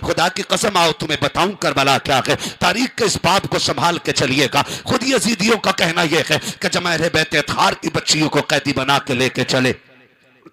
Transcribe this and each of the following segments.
खुदा की कसम आओ तुम्हें बताऊं करबला क्या है। तारीख के इस बात को संभाल के चलिएगा। खुद यजीदियों का कहना यह है कि जब अहले बैत अतहार की बच्चियों को कैदी बना के लेके चले,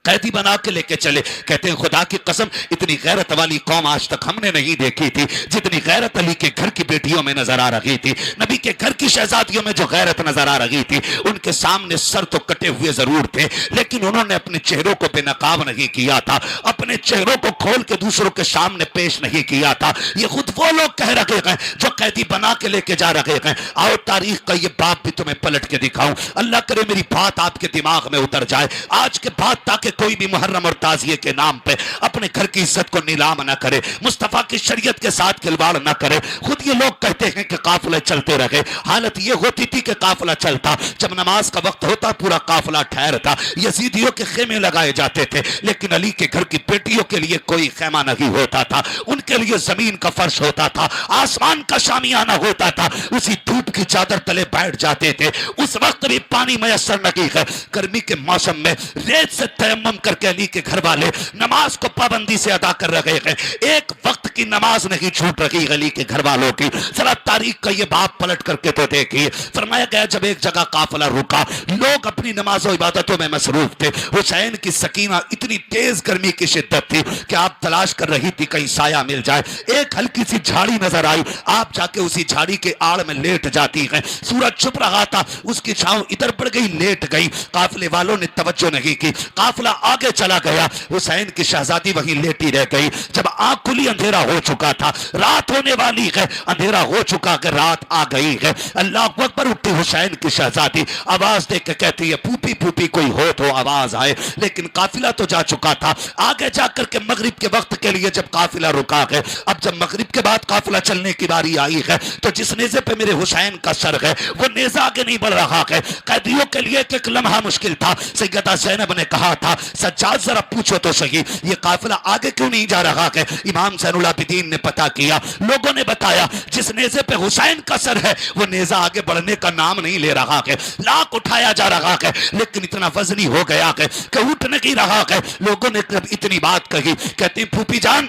कैदी बना के लेके चले, कहते हैं खुदा की कसम इतनी गैरत वाली कौम आज तक हमने नहीं देखी थी जितनी गैरत अली के घर की बेटियों में नजर आ रही थी। नबी के घर की शहजादियों में जो गैरत नजर आ रही थी, उनके सामने सर तो कटे हुए जरूर थे, लेकिन उन्होंने अपने चेहरों को बेनकाब नहीं किया था, अपने चेहरों को खोल के दूसरों के सामने पेश नहीं किया था। ये खुद वो लोग कह रहे हैं जो कैदी बना के लेके जा रहे हैं। आओ तारीख का ये बाप भी तुम्हें पलट के दिखाऊं, अल्लाह करे मेरी बात आपके दिमाग में उतर जाए आज के बाद, ताकि कोई भी मुहर्रम और ताजिए के नाम पे अपने घर की इज्जत को नीलाम न करे, मुस्तफा की शरीयत के साथ खिलवाड़ न करे। खुद ये लोग कहते हैं कि काफिले चलते रहे, हालत ये होती थी कि काफिला चलता, जब नमाज का वक्त होता पूरा काफिला ठहरता, यजीदियों के खेमे लगाए जाते थे, लेकिन अली के घर की बेटियों के लिए कोई खेमा नहीं होता था, उनके लिए जमीन का फर्श होता था, आसमान का शामियाना होता था, उसी धूप की चादर तले बैठ जाते थे। उस वक्त भी पानी मैसर नहीं है, गर्मी के मौसम में रेत से तयम्मुम करके अली के घर वाले नमाज को पाबंदी से अदा कर रहे हैं। एक वक्त की नमाज नहीं छूट रही अली के घर वालों की। जरा तारीख का ये बाप पलट करके तो देखिए। फरमाया गया जब एक जगह काफिला रुका, लोग अपनी नमाज और इबादतों में मसरूफ थे। हुसैन की सकीना इतनी तेज गर्मी की शिद्दत थी कि आप तलाश कर रही थी कहीं साया मिल जाए। एक हल्की सी झाड़ी नजर आई, आप जाके उसी झाड़ी के आड़ में लेट जाती हैं। सूरज छुप रहा था, उसकी छांव इधर पड़ गई, लेट गई। काफिले वालों ने तवज्जो नहीं की, काफिला आगे चला गया, हुसैन की शहजादी वहीं लेटी रह गई। जब आंख खुली अंधेरा हो चुका था, रात होने वाली है, अंधेरा हो चुका कि रात आ गई है। अल्लाह अकबर उठी हुसैन की शहजादी, आवाज देख के कहती है फूफी फूफी कोई हो तो आवाज आए। लेकिन काफिला तो जा चुका था। आगे जाकर के मगरिब के वक्त के लिए जब काफिला रुका है, अब जब मगरिब के बाद काफिला चलने की बारी आई है, तो जिस नेजे पे मेरे हुसैन का सर है वो नेजा आगे नहीं बढ़ रहा है। कैदियों के लिए एक लम्हा मुश्किल था। सैयदा ज़ैनब ने कहा था सज्जाद जरा पूछो तो सही ये काफिला आगे क्यों नहीं जा रहा है। इमाम ज़ैनुल आबिदीन ने पता किया, लोगों ने बताया जिस नेजे पे हुसैन का सर है वो नेजा आगे बढ़ने का नाम नहीं ले रहा है। लाख उठाया जा रहा है लेकिन इतना वजनी हो गया है कि उठ नहीं रहा है। लोगों ने जब इतनी बात कही, कहती फूफी जान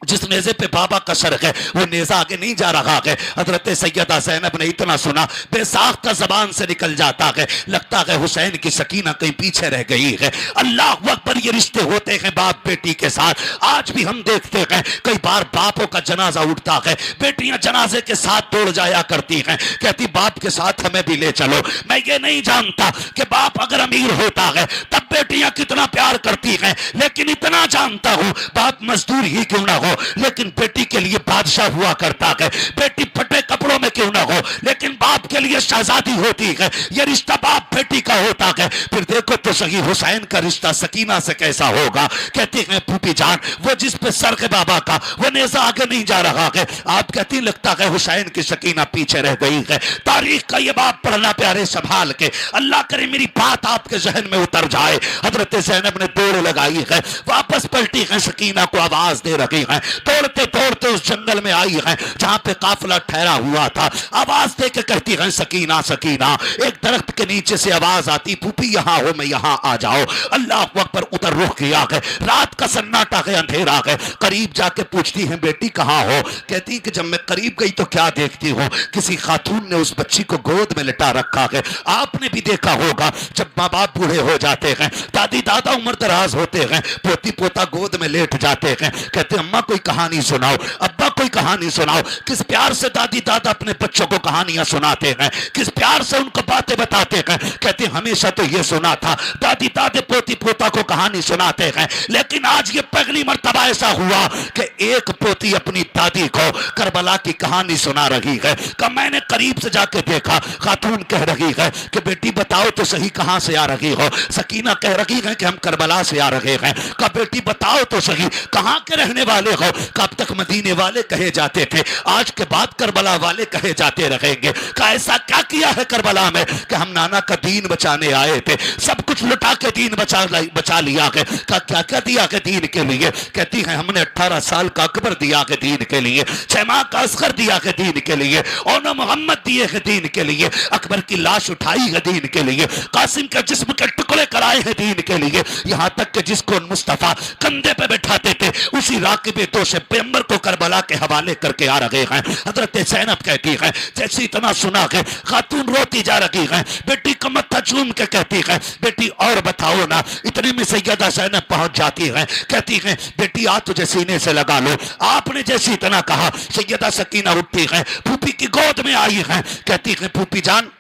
जिस नेजे पे बाबा का सर है वो नेजा आगे नहीं जा रहा है। हजरत सैयदा ज़ैनब ने इतना सुना, बेसाख्ता जबान से निकल जाता है, लगता है हुसैन की सकीना कहीं पीछे रह गई है। अल्लाह अकबर, ये रिश्ते होते हैं बाप बेटी के साथ। आज भी हम देखते हैं कई बार बापों का जनाजा उठता है, बेटियां जनाजे के साथ दौड़ जाया करती हैं, कहती बाप के साथ हमें भी ले चलो। मैं ये नहीं जानता कि बाप अगर अमीर होता है तब बेटियां कितना प्यार करती हैं, लेकिन इतना जानता हूं बाप मजदूर ही क्यों ना हो लेकिन बेटी के लिए बादशाह हुआ करता है। बेटी फटे कपड़ों में क्यों ना हो लेकिन बाप के लिए शहजादी होती है। यह रिश्ता बाप बेटी का होता है। फिर देखो तो सही हुसैन का रिश्ता सकीना से कैसा होगा। कहती है फूफी जान वो जिस पे सर के बाबा का वो नेजा आगे नहीं जा रहा है। आप कहती लगता है हुसैन की सकीना पीछे रह गई है। तारीख का ये बाप पढ़ना प्यारे संभाल के, अल्लाह करे मेरी बात आपके जहन में उतर जाए। हजरत ज़ैनब ने दौड़ लगाई है, वापस पलटी है, सकीना को आवाज दे रही है। दौड़ते दौड़ते उस जंगल में आई है जहां पे काफिला ठहरा हुआ था। आवाज दे के कहती है सकीना सकीना। एक दरख्त के नीचे से आवाज आती फूफी यहाँ हो मैं यहाँ आ जाओ। अल्लाह अकबर, उधर रुख किया है, रात का सन्नाटा है, अंधेरा है। करीब जाके पूछती है बेटी कहाँ हो। कहती कि जब मैं करीब गई तो क्या देखती हूँ, किसी खातून ने उस बच्ची को गोद में लिटा रखा है। आपने भी देखा होगा जब माँ बाप बूढ़े हो जाते हैं, दादी दादा उम्र दराज होते हैं, पोती पोता गोद में लेट जाते हैं, कहते अम्मा कोई कहानी सुनाओ, अब्बा कोई कहानी सुनाओ। किस प्यार से दादी दादा अपने बच्चों को कहानियां सुनाते हैं, किस प्यार से उनको बातें बताते हैं। कहते हमेशा तो ये सुना था दादी दादे पोती पोता को कहानी सुनाते हैं, लेकिन आज ये पहली मर्तबा ऐसा हुआ कि एक पोती अपनी दादी को करबला की कहानी सुना रही है। कब मैंने करीब से जाके देखा, खातून कह रही है कि बेटी बताओ तो सही कहां से आ रही हो। सकीना कह रही है कि हम करबला से आ रहे हैं। कब बेटी बताओ तो सही कहां के रहने वाले हो। कब तक मदीने वाले कहे जाते थे, आज के बाद करबला वाले कहे जाते रहेंगे। का ऐसा क्या किया है करबला में कि हम नाना का दीन बचाने आए थे, सब कुछ लुटा के दीन बचा लिया है। का क्या क्या दिया है दीन के लिए? कहती है हमने 18 साल का अकबर दिया है दीन के लिए, 6 माह का असगर दिया है दीन के लिए, और न मोहम्मद दिए है दीन के लिए, अकबर की लाश उठाई है दीन के लिए, कासिम के जिस्म के टुकड़े कराए हैं दीन के लिए, यहां तक कि जिसको मुस्तफा कंधे पे बैठाते थे उसी राकिब दो से पैगंबर को करबला के हवाले करके आ रहे हैं। हजरत ज़ैनब कहती है, जैसे इतना सुना है खातून रोती जा रही है, बेटी का मत्था चूम के कहती है बेटी और बताओ ना। इतने में सैयदा ज़ैनब पहुंच जाती है, कहती है बेटी आ तुझे सीने से लगा लो। आपने जैसे इतना कहा सैयदा सकीना उठती है, फूफी की गोद में आई है, कहती है फूफी जान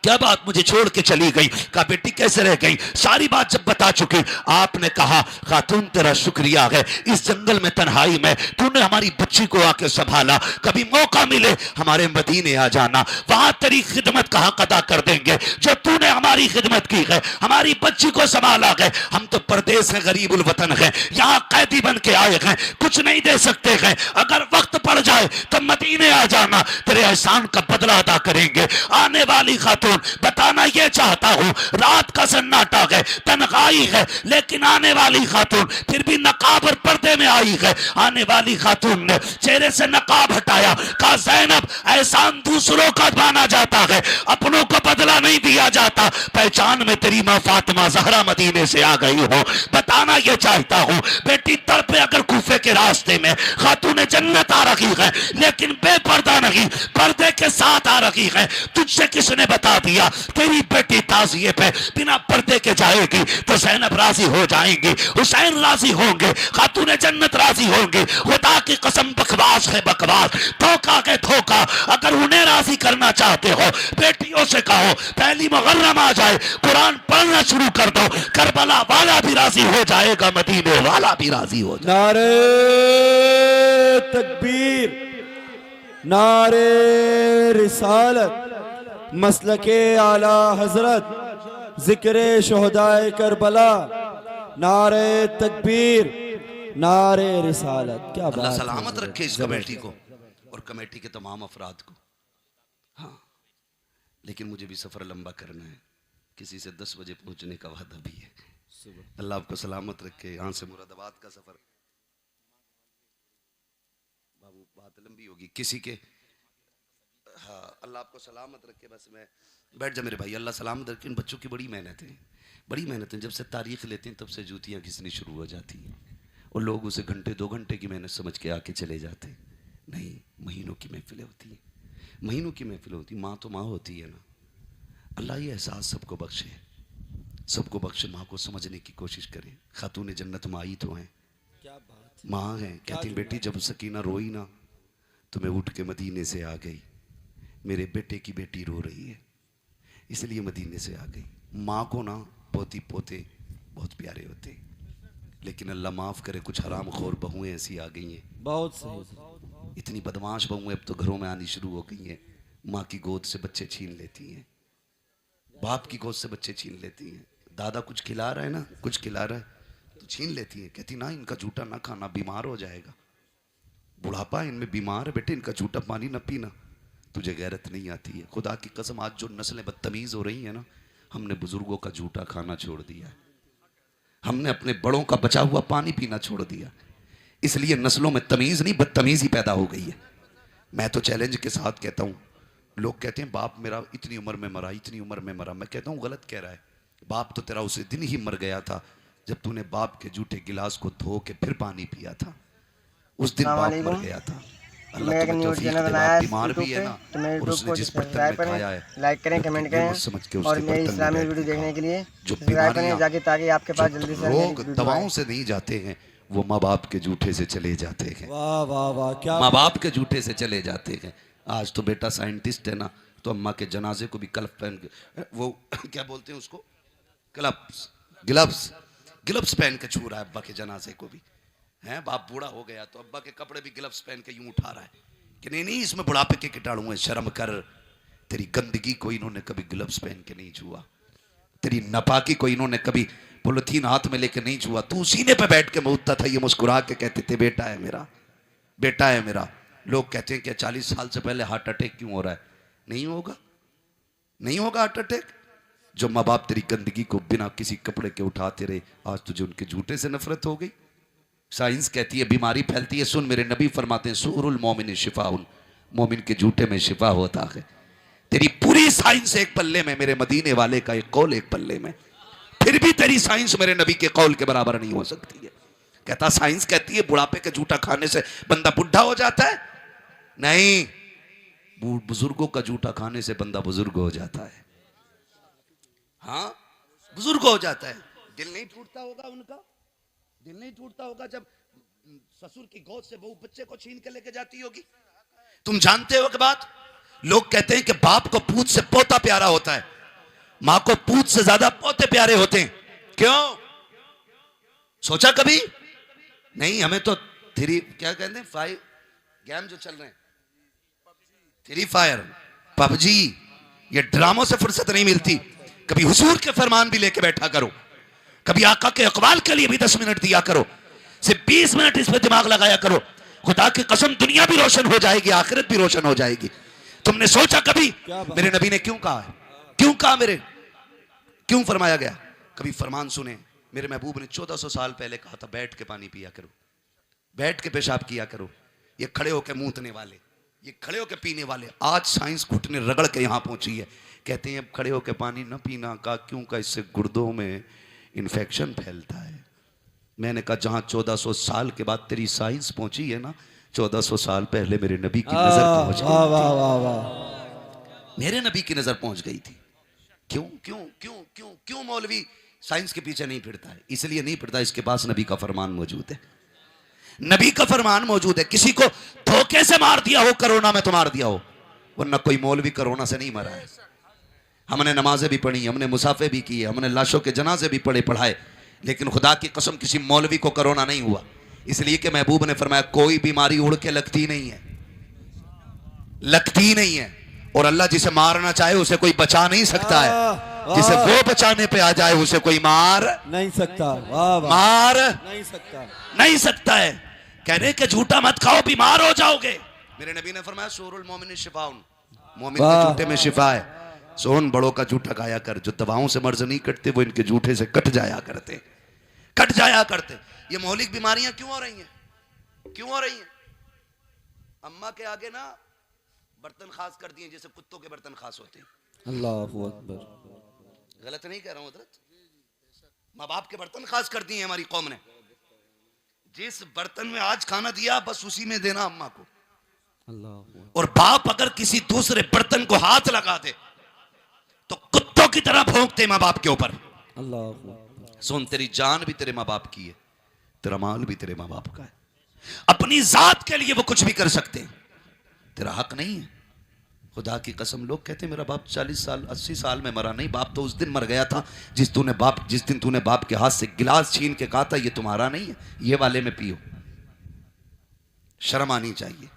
क्या बात मुझे छोड़ के चली गई? कहा बेटी कैसे रह गई? सारी बात जब बता चुकी, आपने कहा खातून तेरा शुक्रिया है, इस जंगल में तन्हाई में तूने हमारी बच्ची को आके संभाला, कभी मौका मिले हमारे मदीने आ जाना, वहां तेरी खिदमत कहाँ अदा कर देंगे जो तूने हमारी खिदमत की है, हमारी बच्ची को संभाला है। हम तो परदेश है, गरीबुल वतन है, यहाँ कैदी बन के आए हैं, कुछ नहीं दे सकते हैं, अगर वक्त पड़ जाए तो मदीने आ जाना, तेरे एहसान का बदला अदा करेंगे। आने वाली खातून बताना ये चाहता हूं, रात का सन्नाटा है, तन्हाई है, लेकिन आने वाली खातून फिर भी नकाब और पर्दे में आई है। आने वाली खातून ने चेहरे से नकाब हटाया, कहा ज़ैनब एहसान दूसरों का माना जाता है, अपनों को बदला नहीं दिया जाता। पहचान में तेरी मां फातिमा ज़हरा मदीने से आ गई हो, बताना ये चाहता हूं बेटी तड़पे अगर कूफे के रास्ते में खातून जन्नत आ रही है, लेकिन बेपर्दा नहीं पर्दे के साथ आ रही है, तुझसे किसने बता दिया तेरी बेटी ताजिए पे बिना पर्दे के जाएगी तो ज़ैनब राजी हो जाएंगी, हुसैन राजी होंगे, खातून जन्नत राजी होंगे। खुदा की कसम बकवास है बकवास, धोखा के धोखा। अगर उन्हें राजी करना चाहते हो बेटियों से कहो पहली मुहर्रम आ जाए कुरान पढ़ना शुरू कर दो, करबला वाला भी राजी हो जाएगा, मदीने वाला भी राजी हो जाएगा। नारे तकबीर, नारे रिसालत, मसलके आला हजरत, जिक्र शोहदाए करबला, नारे तकबीर, नारे रिसालत। क्या अल्लाह बात सलामत रखे इस कमेटी को और कमेटी के तमाम अफराद को। हाँ, लेकिन मुझे भी सफ़र लंबा करना है, किसी से 10 बजे पहुंचने का वादा भी है। अल्लाह आपको सलामत रखे। यहाँ से मुरादाबाद का सफ़र, बाबू बात लंबी होगी किसी के। हाँ, अल्लाह आपको सलामत रखे। बस मैं बैठ जा मेरे भाई, अल्लाह सलामत रखे। इन बच्चों की बड़ी मेहनत है, बड़ी मेहनत है। जब से तारीख लेते हैं तब से जूतियाँ घिसनी शुरू हो जाती हैं और लोग उसे घंटे 2 घंटे की मेहनत समझ के आके चले जाते हैं। नहीं, महीनों की महफिलें होती हैं, महीनों की महफिलें होती। माँ तो माँ होती है ना। अल्लाह ये एहसास सबको बख्शे, सबको बख्शे। माँ को समझने की कोशिश करें। खातून जन्नत माँ ही तो हैं, क्या बात, माँ हैं। कहती बेटी जब सकीना रोई ना तो मैं उठ के मदीने से आ गई, मेरे बेटे की बेटी रो रही है इसलिए मदीने से आ गई। माँ को ना पोती पोते बहुत प्यारे होते हैं, लेकिन अल्लाह माफ़ करे कुछ हराम खोर बहुएं ऐसी आ गई हैं, बहुत सही, इतनी बदमाश बहुएं अब तो घरों में आनी शुरू हो गई हैं। माँ की गोद से बच्चे छीन लेती हैं, बाप की गोद से बच्चे छीन लेती हैं। दादा कुछ खिला रहा है ना, कुछ खिला रहा है तो छीन लेती है। कहती ना इनका झूठा ना खाना, बीमार हो जाएगा, बुढ़ापा है इनमें, बीमार है बेटे, इनका झूठा पानी ना पीना। तुझे गैरत नहीं आती है? खुदा की कसम आज जो नस्लें बदतमीज़ हो रही हैं ना, हमने बुजुर्गों का झूठा खाना छोड़ दिया है, हमने अपने बड़ों का बचा हुआ पानी पीना छोड़ दिया, इसलिए नस्लों में तमीज़ नहीं बदतमीज़ी पैदा हो गई है। मैं तो चैलेंज के साथ कहता हूँ, लोग कहते हैं बाप मेरा इतनी उम्र में मरा, इतनी उम्र में मरा। मैं कहता हूँ गलत कह रहा है। बाप तो तेरा उसी दिन ही मर गया था जब तूने बाप के जूठे गिलास को धो के फिर पानी पिया था, उस दिन बाप मर गया था। मैं एक न्यूज़ चैनल बनाया है बीमार भी है ना, तो मेरे और यूट्यूब उसने को जिस बर्तन सब्सक्राइब में खाया है करें, लाइक करें, कमेंट करें समझ के और उसके मेरी बर्तन में इस्लामिक बैठ वीडियो के देखने के लिए जो सब्सक्राइब करें बीमारियां, जाके, ताकि आपके पास जल्दी से रोग दवाओं से नहीं जाते हैं, वो माँ बाप के जूठे से चले जाते हैं। वाह वाह वाह, क्या माँ बाप के जूठे से चले जाते हैं। आज तो बेटा साइंटिस्ट है ना, तो अम्मा के जनाजे को भी कल्फ पहन के, वो क्या बोलते हैं उसको, ग्लव्स ग्लव्स ग्लव्स पहन के छू रहा है अब्बा के जनाजे को भी। है बाप बूढ़ा हो गया तो अब्बा के कपड़े भी ग्लव्स पहन के यूं उठा रहा है कि नहीं नहीं इसमें बुढ़ापे के कीटाणु हैं, शर्म कर। तेरी गंदगी को इन्होंने कभी ग्लव्स पहन के नहीं छुआ, तेरी नापाकी को इन्होंने कभी पॉलिथीन हाथ में लेके नहीं छुआ। तू सीने पे बैठ के मुद्दा था, ये मुस्कुरा के कहते थे बेटा है मेरा, बेटा है मेरा। लोग कहते हैं कि 40 साल से पहले हार्ट अटैक क्यों हो रहा है? नहीं होगा, नहीं होगा हार्ट अटैक। जो माँ बाप तेरी गंदगी को बिना किसी कपड़े के उठाते रहे, आज तुझे उनके झूठे से नफरत हो गई। साइंस कहती है बीमारी फैलती है। सुन, मेरे नबी फरमाते हैं सूरुल मोमिन शिफाउन, मोमिन के झूठे में शिफा होता है। तेरी पूरी साइंस एक पल्ले में, मेरे मदीने वाले का एक कौल एक पल्ले में, फिर भी तेरी साइंस मेरे नबी के कौल के बराबर नहीं हो सकती है। कहता साइंस कहती है बुढ़ापे के जूठा खाने से बंदा बुढ़ा हो जाता है। नहीं, बुजुर्गों का जूठा खाने से बंदा बुजुर्ग हो जाता है। हाँ, बुजुर्ग हो जाता है। दिल नहीं टूटता होगा उनका, दिल नहीं टूटता होगा जब ससुर की गोद से बहू बच्चे को छीन के लेके जाती होगी। तुम जानते हो कि बात, लोग कहते हैं कि बाप को पूत से पोता प्यारा होता है, मां को पूत से ज्यादा पोते प्यारे होते हैं। क्यों? सोचा कभी? नहीं, हमें तो क्या कहते हैं, 5 गेम जो चल रहे हैं, फ्री फायर, पबजी, ये ड्रामों से फुर्सत नहीं मिलती। कभी हुजूर के फरमान भी लेके बैठा करो, कभी आका के अकवाल के लिए भी 10 मिनट दिया करो, सिर्फ 20 मिनट इस पे दिमाग लगाया करो। खुदा की कसम दुनिया भी रोशन हो जाएगी, आखिरत भी रोशन हो जाएगी। तुमने सोचा कभी मेरे नबी ने क्यों कहा है? क्यों कहा मेरे, क्यों फरमाया गया? कभी फरमान सुने? मेरे महबूब ने 1400 साल पहले कहा था बैठ के पानी पिया करो, बैठ के पेशाब किया करो। ये खड़े होकर मूतने वाले, ये खड़े होकर पीने वाले, आज साइंस घुटने रगड़ के यहां पहुंची है। कहते हैं अब खड़े होकर पानी न पीना का, क्यों का? इससे गुर्दों में इन्फेक्शन फैलता है। मैंने कहा जहां 1400 साल के बाद तेरी साइंस पहुंची है ना, 1400 साल पहले मेरे नबी की नजर पहुंच गई थी। मेरे नबी की नजर पहुंच गई थी। क्यों क्यों क्यों क्यों क्यों मौलवी साइंस के पीछे नहीं फिरता है? इसलिए नहीं फिरता, इसके पास नबी का फरमान मौजूद है। नबी का फरमान मौजूद है। किसी को धोखे से मार दिया हो कोरोना में तो मार दिया हो, वरना कोई मौलवी कोरोना से नहीं मरा है। हमने नमाजें भी पढ़ी, हमने मुसाफे भी किए, हमने लाशों के जनाजे भी पढ़ाए, लेकिन खुदा की कसम किसी मौलवी को कोरोना नहीं हुआ। इसलिए कि महबूब ने फरमाया कोई बीमारी उड़ के लगती नहीं है, लगती नहीं है। और अल्लाह जिसे मारना चाहे उसे कोई बचा नहीं सकता है, जिसे वो बचाने पे आ जाए उसे कोई मार नहीं सकता। मार नहीं सकता, नहीं सकता है। कह रहे कि झूठा मत खाओ, बीमार हो जाओगे। मेरे नबी ने फरमाया सूरुल मोमिन शिफाउन, मोमिन के झूठे में शिफा है। सोन बड़ों का झूठा खाया कर, जो दवाओं से मर्ज नहीं कटते वो इनके झूठे से कट जाया करते, कट जाया करते। ये मौलिक बीमारियां क्यों हो रही हैं? क्यों हो रही हैं? अम्मा के आगे ना बर्तन खास कर दिए, जैसे कुत्तों के बर्तन खास होते हैं। अल्लाहु अकबर। गलत नहीं कह रहा हूं हजरत, माँ बाप के बर्तन खास कर दिए हमारी कौम ने। जिस बर्तन में आज खाना दिया बस उसी में देना अम्मा को। और बाप अगर किसी दूसरे बर्तन को हाथ लगा दे तो कुत्तों की तरह भौंकते माँ बाप के ऊपर। सुन, तेरी जान भी तेरे माँ बाप की है, तेरा माल भी तेरे माँ बाप का है। अपनी जात के लिए वो कुछ भी कर सकते हैं, तेरा हक नहीं है। खुदा की कसम, लोग कहते हैं मेरा बाप 40 साल 80 साल में मरा। नहीं, बाप तो उस दिन मर गया था जिस दिन तूने बाप के हाथ से गिलास छीन के कहा था ये तुम्हारा नहीं है, ये वाले में पियो। शर्म आनी चाहिए।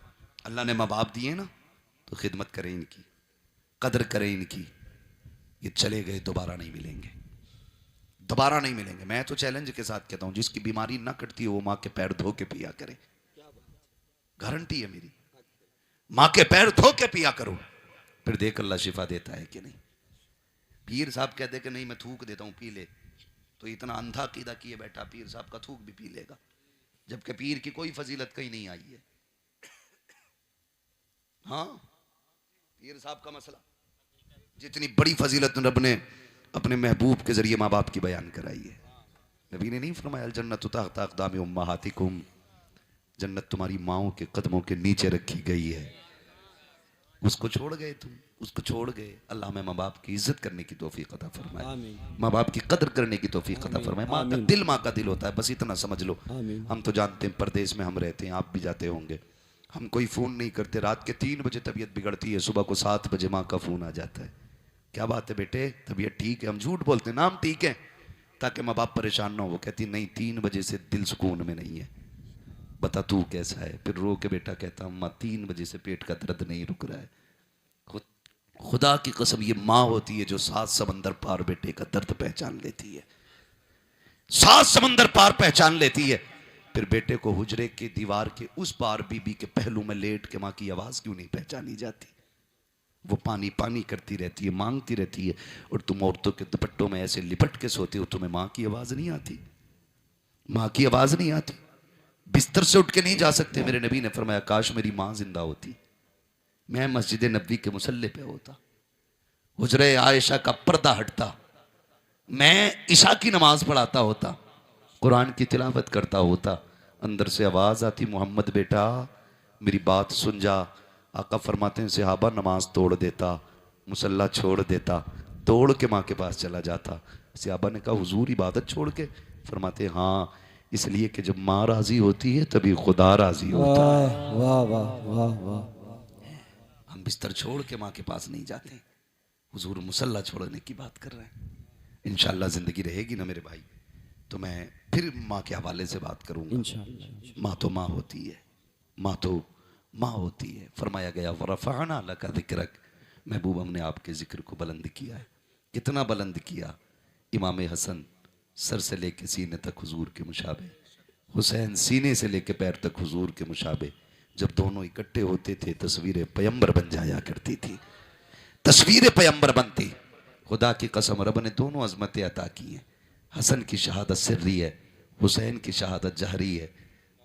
अल्लाह ने माँ बाप दिए ना तो खिदमत करें इनकी, कदर करें इनकी। ये चले गए, दोबारा नहीं मिलेंगे, दोबारा नहीं मिलेंगे। मैं तो चैलेंज के साथ कहता हूं जिसकी बीमारी ना कटती हो वो माँ के पैर धो के पिया करे, गारंटी है मेरी। माँ के पैर धो के पिया करो, फिर देख अल्लाह शिफा देता है कि नहीं। पीर साहब कहते कि नहीं मैं थूक देता हूं पी ले, तो इतना अंधा कीदा किए बैठा, पीर साहब का थूक भी पी लेगा, जबकि पीर की कोई फजीलत कहीं नहीं आई है। हाँ, पीर साहब का मसला, जितनी बड़ी फजीलत रब ने अपने महबूब के जरिए माँ बाप की बयान कराई है। नबी ने नहीं फरमाया जन्नत तहत अक़दाम उम्महातिकुम, जन्नत तुम्हारी माओं के कदमों के नीचे रखी गई है। उसको छोड़ गए तुम, उसको छोड़ गए। अल्लाह में माँ बाप की इज्जत करने की तौफीक अता फरमाए, माँ बाप की कदर करने की तौफीक अता फरमाए। माँ का दिल माँ का दिल होता है, बस इतना समझ लो। हम तो जानते हैं परदेश में हम रहते हैं, आप भी जाते होंगे। हम कोई फ़ोन नहीं करते, रात के 3 बजे तबीयत बिगड़ती है, सुबह को 7 बजे माँ का फ़ोन आ जाता है, क्या बात है बेटे तबीयत ठीक है? हम झूठ बोलते हैं, नाम ठीक है ताकि माँ बाप परेशान ना हो। वो कहती नहीं 3 बजे से दिल सुकून में नहीं है, बता तू कैसा है? फिर रो के बेटा कहता अम्मा 3 बजे से पेट का दर्द नहीं रुक रहा है। खुदा की कसम ये माँ होती है जो 7 समंदर पार बेटे का दर्द पहचान लेती है, 7 समंदर पार पहचान लेती है। फिर बेटे को हुजरे की दीवार के उस पार बीबी के पहलू में लेट के माँ की आवाज़ क्यों नहीं पहचानी जाती? वो पानी पानी करती रहती है, मांगती रहती है, और तुम औरतों के दुपट्टों में ऐसे लिपट के सोते हो, तुम्हें माँ की आवाज़ नहीं आती? माँ की आवाज़ नहीं आती? बिस्तर से उठ के नहीं जा सकते? मेरे नबी ने फरमाया काश मेरी माँ जिंदा होती, मैं मस्जिद नबी के मुसल्ले पे होता, हुजरे आयशा का पर्दा हटता, मैं ईशा की नमाज पढ़ाता होता, कुरान की तिलावत करता होता, अंदर से आवाज़ आती मोहम्मद बेटा मेरी बात सुन जा। आका फरमाते हैं सहाबा नमाज तोड़ देता, मुसल्ला छोड़ देता, तोड़ के माँ के पास चला जाता। सहाबा ने कहा हुजूर इबादत छोड़ के? फरमाते हैं हाँ, इसलिए कि जब माँ राजी होती है तभी खुदा राजी होता है। वाह वाह वाह वाह। हम बिस्तर छोड़ के माँ के पास नहीं जाते, हुजूर मुसल्ला छोड़ने की बात कर रहे हैं। इंशाअल्लाह ज़िंदगी रहेगी ना मेरे भाई तो मैं फिर माँ के हवाले से बात करूँगा। इंशाअल्लाह। माँ तो माँ होती है, माँ तो माँ होती है। फरमाया गया वरफ़अना लका ज़िक्रक, महबूब हमने आपके ज़िक्र को बुलंद किया है। कितना बुलंद किया? इमाम हसन सर से लेके सीने तक हुजूर के मुशाबे, हुसैन सीने से लेके पैर तक हुजूर के मुशाबे। जब दोनों इकट्ठे होते थे तस्वीरें पैगंबर बन जाया करती थी, तस्वीरें पैगंबर बनती। खुदा की कसम रब ने दोनों अजमतें अता की हैं। हसन की शहादत सिर्री है, हुसैन की शहादत जहरी है,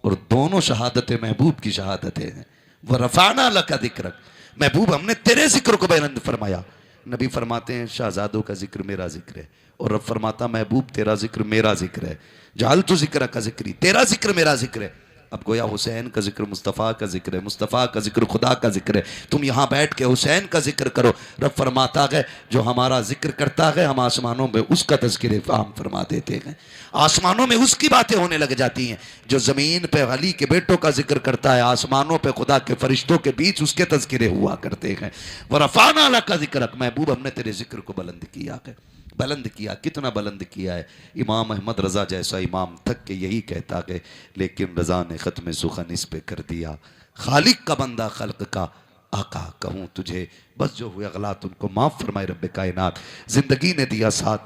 और दोनों शहादतें महबूब की शहादतें हैं। वरफ़अना लका ज़िक्रक, महबूब हमने तेरे जिक्र को बुलंद फरमाया। नबी फरमाते हैं शहजादों का जिक्र मेरा जिक्र है, और रब फरमाता महबूब तेरा जिक्र मेरा जिक्र है। जालतु ज़िक्र का जिक्री, तेरा जिक्र मेरा जिक्र है। अब गोया हुसैन का जिक्र मुस्तफ़ा का जिक्र है, मुस्तफ़ा का जिक्र खुदा का जिक्र है। तुम यहाँ बैठ के हुसैन का जिक्र करो। रब फरमाता है जो हमारा जिक्र करता है हम आसमानों में उसका तज़किरे आम फरमा देते हैं, आसमानों में उसकी बातें होने लग जाती हैं। जो ज़मीन पे अली के बेटों का जिक्र करता है आसमानों पे खुदा के फरिश्तों के बीच उसके तज़किरे हुआ करते हैं। वरफ़अना लका ज़िक्रक, महबूब हमने तेरे जिक्र को बुलंद किया है। बुलंद किया, कितना बुलंद किया है? इमाम अहमद रज़ा जैसा इमाम थक के यही कहता है लेकिन रज़ा ने ख़त्म सुखन इस पे कर दिया। खालिक का बंदा खल्क का आका कहूँ तुझे, बस जो हुए गलत उनको माफ़ फरमाए रब्बे कायनात। ज़िंदगी ने दिया साथ,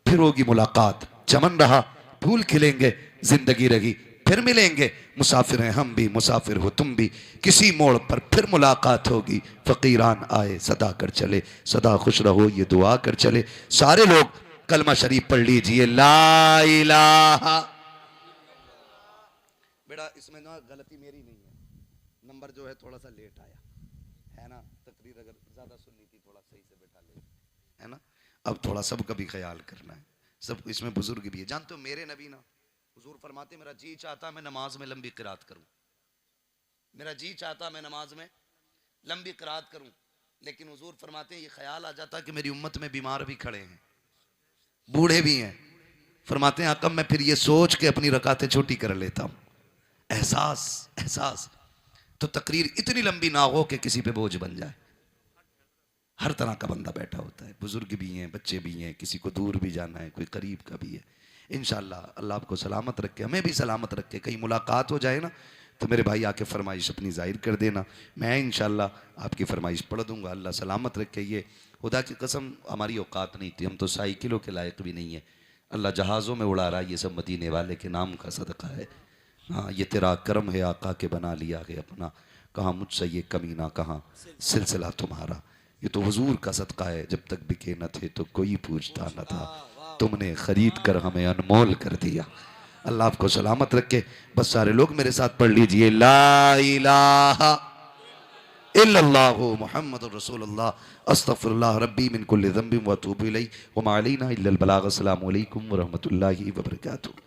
फिर होगी मुलाकात, चमन रहा फूल खिलेंगे, ज़िंदगी रही फिर मिलेंगे। मुसाफिर हैं हम भी, मुसाफिर हो तुम भी, किसी मोड़ पर फिर मुलाकात होगी। फ़कीरान आए सदा कर चले, सदा खुश रहो ये दुआ कर चले। सारे लोग कलमा शरीफ पढ़ लीजिए, ला इलाहा। बेटा इसमें ना गलती मेरी नहीं है, नंबर जो है थोड़ा सा लेट आया है ना, तकरीर अगर ज़्यादा सुननी थी थोड़ा सही से बैठा ले, है ना। अब थोड़ा सबका भी ख्याल करना है, सब इसमें बुजुर्ग भी है। जानते हो मेरे नबी ना हुजूर फरमाते मेरा जी चाहता मैं नमाज में लंबी किरात करूं, मेरा जी चाहता मैं नमाज में लंबी किरात करूं, लेकिन हुजूर फरमाते ये ख्याल आ जाता कि मेरी उम्मत में बीमार भी खड़े हैं, बूढ़े भी हैं। फरमाते हैं आकम मैं फिर ये सोच के अपनी रकातें छोटी कर लेता हूं। एहसास तो तकरीर इतनी लंबी ना हो कि किसी पे बोझ बन जाए। हर तरह का बंदा बैठा होता है, बुजुर्ग भी हैं, बच्चे भी हैं, किसी को दूर भी जाना है, कोई करीब का भी है। इंशाअल्लाह अल्लाह आपको सलामत रखे, हमें भी सलामत रखे। कहीं मुलाकात हो जाए ना तो मेरे भाई आके फरमाइश अपनी जाहिर कर देना, मैं इंशाअल्लाह आपकी फरमाइश पढ़ दूंगा। अल्लाह सलामत रखे। ये खुदा की कसम हमारी औकात नहीं थी, हम तो साइकिलों के लायक भी नहीं है। अल्लाह जहाज़ों में उड़ा रहा है, ये सब मदीने वाले के नाम का सदका है। हाँ ये तेरा करम है आका के बना लिया है अपना, कहाँ मुझसे ये कमीना कहाँ सिलसिला तुम्हारा। ये तो हुजूर का सदका है, जब तक बिके न थे तो कोई पूछता न था, तुमने खरीद कर हमें अनमोल कर दिया। अल्लाह आपको सलामत रखे। बस सारे लोग मेरे साथ पढ़ लीजिए, ला इलाहा इल्लल्लाहु मुहम्मदुर रसूलुल्लाह अस्तगफिरुल्लाह रब्बी मिन कुल्लि ज़ंबिन व अतूबु इलैहि व मा अलैना इल्लल बलाग। अस्सलामु अलैकुम व रहमतुल्लाहि व बरकातुहू।